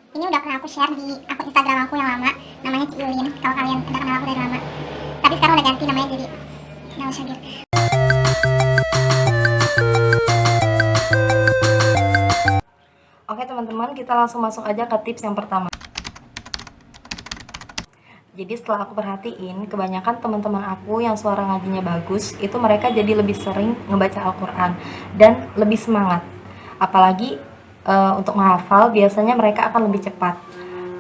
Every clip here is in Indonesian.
Ini udah pernah aku share di akun Instagram aku yang lama, namanya Ciulin, kalau kalian udah kenal aku dari lama. Tapi sekarang udah ganti namanya jadi Nal Syagir. Oke teman-teman, kita langsung masuk aja ke tips yang pertama. Jadi setelah aku perhatiin, kebanyakan teman-teman aku yang suara ngajinya bagus, itu mereka jadi lebih sering ngebaca Al-Quran dan lebih semangat. Apalagi untuk menghafal, biasanya mereka akan lebih cepat.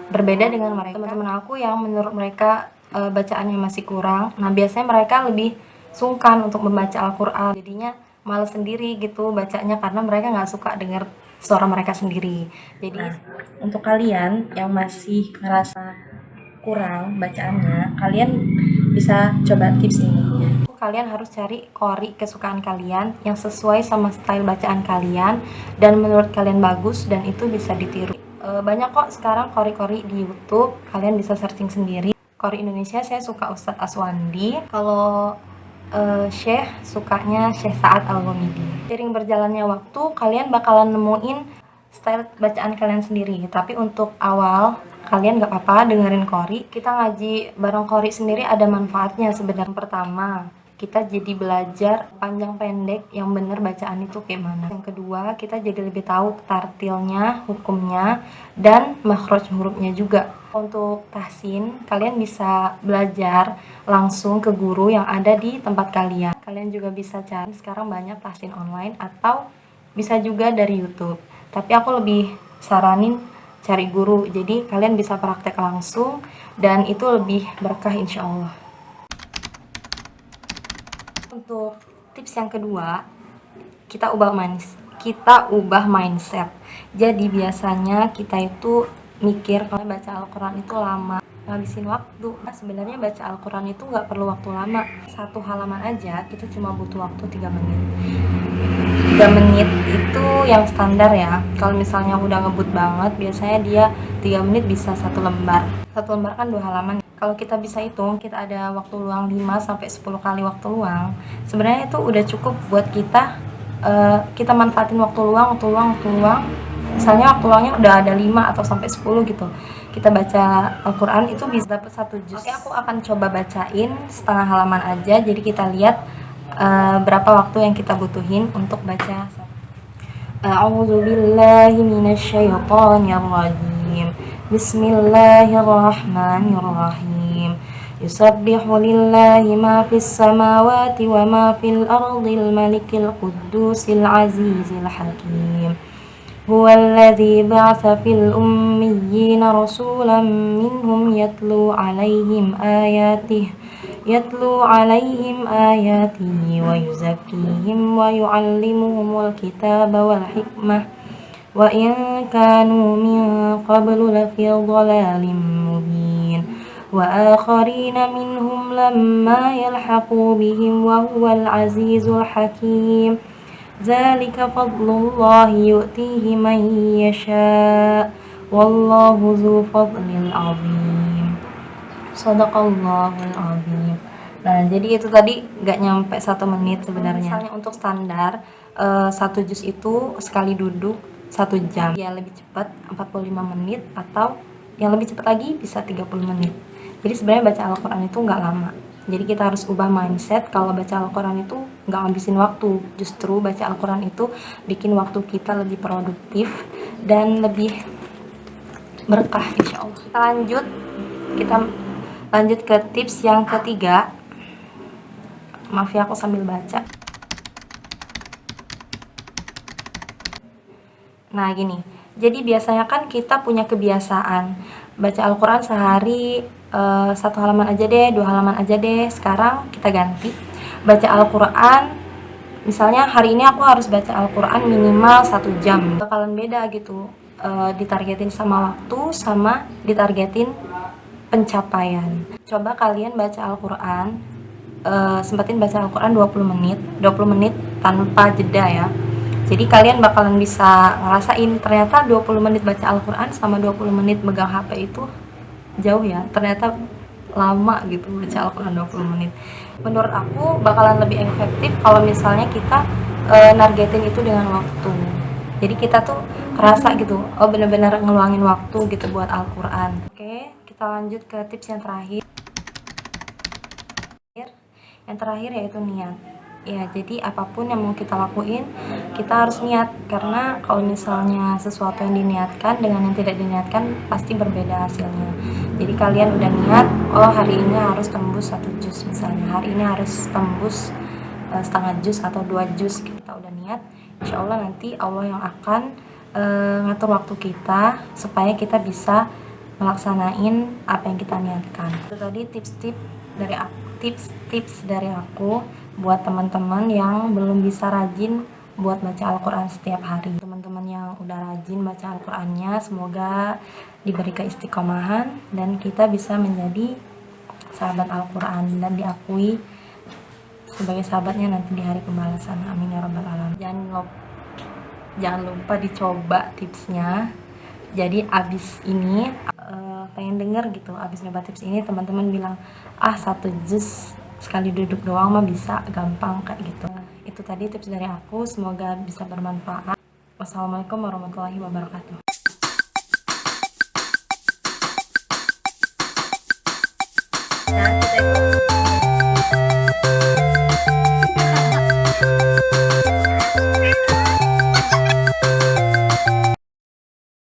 Berbeda dengan mereka, teman-teman aku yang menurut mereka bacaannya masih kurang. Nah biasanya mereka lebih sungkan untuk membaca Al-Quran. Jadinya males sendiri gitu bacanya karena mereka nggak suka dengar suara mereka sendiri. Jadi untuk kalian yang masih ngerasa kurang bacaannya, kalian bisa coba tips ini. Kalian harus cari qori kesukaan kalian yang sesuai sama style bacaan kalian dan menurut kalian bagus dan itu bisa ditiru. Banyak kok sekarang qori-qori di YouTube, kalian bisa searching sendiri. Qori Indonesia saya suka Ustadz Aswandi. Kalau Syekh sukanya Syekh Sa'ad Al-Ghamidi. Seiring berjalannya waktu, kalian bakalan nemuin style bacaan kalian sendiri. Tapi untuk awal, kalian gak apa-apa dengerin qori. Kita ngaji bareng qori sendiri ada manfaatnya sebenarnya. Pertama, kita jadi belajar panjang pendek yang bener bacaan itu kayak mana. Yang kedua, kita jadi lebih tahu tartilnya, hukumnya, dan makhraj hurufnya juga. Untuk tahsin, kalian bisa belajar langsung ke guru yang ada di tempat kalian. Kalian juga bisa cari, sekarang banyak tahsin online atau bisa juga dari YouTube. Tapi aku lebih saranin cari guru, jadi kalian bisa praktek langsung dan itu lebih berkah insya Allah. Untuk tips yang kedua, kita ubah mindset. Jadi biasanya kita itu mikir kalau baca Al-Quran itu lama, ngabisin waktu. Nah, sebenarnya baca Al-Quran itu nggak perlu waktu lama. Satu halaman aja kita cuma butuh waktu 3 menit. 3 menit itu yang standar ya. Kalau misalnya udah ngebut banget, biasanya dia 3 menit bisa 1 lembar. 1 lembar kan 2 halaman. Kalau kita bisa hitung, kita ada waktu luang 5 sampai 10 kali waktu luang. Sebenarnya itu udah cukup buat kita manfaatin waktu luang. Misalnya waktu luangnya udah ada 5 atau sampai 10 gitu. Kita baca Al-Quran itu bisa dapat 1 juz. Oke, aku akan coba bacain setengah halaman aja. Jadi kita lihat berapa waktu yang kita butuhin untuk baca. A'udzu billahi minasyaitonir rajim. Bismillahirrahmanirrahim. Yusabbihu lillahi ma fis samawati wa ma fil ardil malikil quddusil azizil hakim. Huwallazi ba'atsa fil ummiyina rasulan minhum yatlu 'alaihim ayatihi wa yuzakkihim wa yu'allimuhumul kitaba wal hikmah wa in kanu min qablu lafi dhalalin mubin wa akharina minhum lamma yalhaqu bihim wa huwal azizul hakim. Zalika fadlullahi yu'tihi man yasha wallahu dzu fadlil 'adzim. Shadaqallahul 'adzim. Nah, jadi itu tadi nggak nyampe 1 menit sebenarnya. Misalnya untuk standar 1 juz itu sekali duduk 1 jam. Ya lebih cepat 45 menit atau yang lebih cepat lagi bisa 30 menit. Jadi sebenarnya baca Al-Quran itu nggak lama. Jadi kita harus ubah mindset kalau baca Al-Quran itu nggak ngabisin waktu. Justru baca Al-Quran itu bikin waktu kita lebih produktif dan lebih berkah insya Allah. Kita lanjut ke tips yang ketiga. Maaf ya aku sambil baca. Nah gini, jadi biasanya kan kita punya kebiasaan baca Al-Quran sehari 1 halaman aja deh, 2 halaman aja deh. Sekarang kita ganti baca Al-Quran, misalnya hari ini aku harus baca Al-Quran minimal 1 jam. Bakalan beda gitu, ditargetin sama waktu sama ditargetin pencapaian. Coba kalian baca Al-Quran, sempatin baca Al-Quran 20 menit tanpa jeda ya. Jadi kalian bakalan bisa ngerasain ternyata 20 menit baca Al-Quran sama 20 menit megang HP itu jauh ya. Ternyata lama gitu baca Al-Quran 20 menit. Menurut aku bakalan lebih efektif kalau misalnya kita nargetin itu dengan waktu. Jadi kita tuh kerasa gitu, oh bener-bener ngeluangin waktu gitu buat Al-Quran. Oke, kita lanjut ke tips yang terakhir. Yang terakhir yaitu niat. Ya, jadi apapun yang mau kita lakuin, kita harus niat. Karena kalau misalnya sesuatu yang diniatkan dengan yang tidak diniatkan, pasti berbeda hasilnya. Jadi kalian udah niat, oh hari ini harus tembus 1 juz misalnya, hari ini harus tembus setengah juz atau 2 juz. Kita udah niat, insya Allah nanti Allah yang akan ngatur waktu kita supaya kita bisa melaksanain apa yang kita niatkan. Itu tadi tips dari aku buat teman-teman yang belum bisa rajin buat baca Al-Quran setiap hari. Teman-teman yang udah rajin baca Al-Qurannya, semoga diberi keistiqomahan dan kita bisa menjadi sahabat Al-Quran dan diakui sebagai sahabatnya nanti di hari pembalasan. Amin ya rabbal alamin. Jangan lupa dicoba tipsnya. Jadi abis ini pengen denger gitu, abis nyoba tips ini teman-teman bilang, 1 juz sekali duduk doang mah bisa, gampang kayak gitu. Itu tadi tips dari aku, semoga bisa bermanfaat. Wassalamualaikum warahmatullahi wabarakatuh.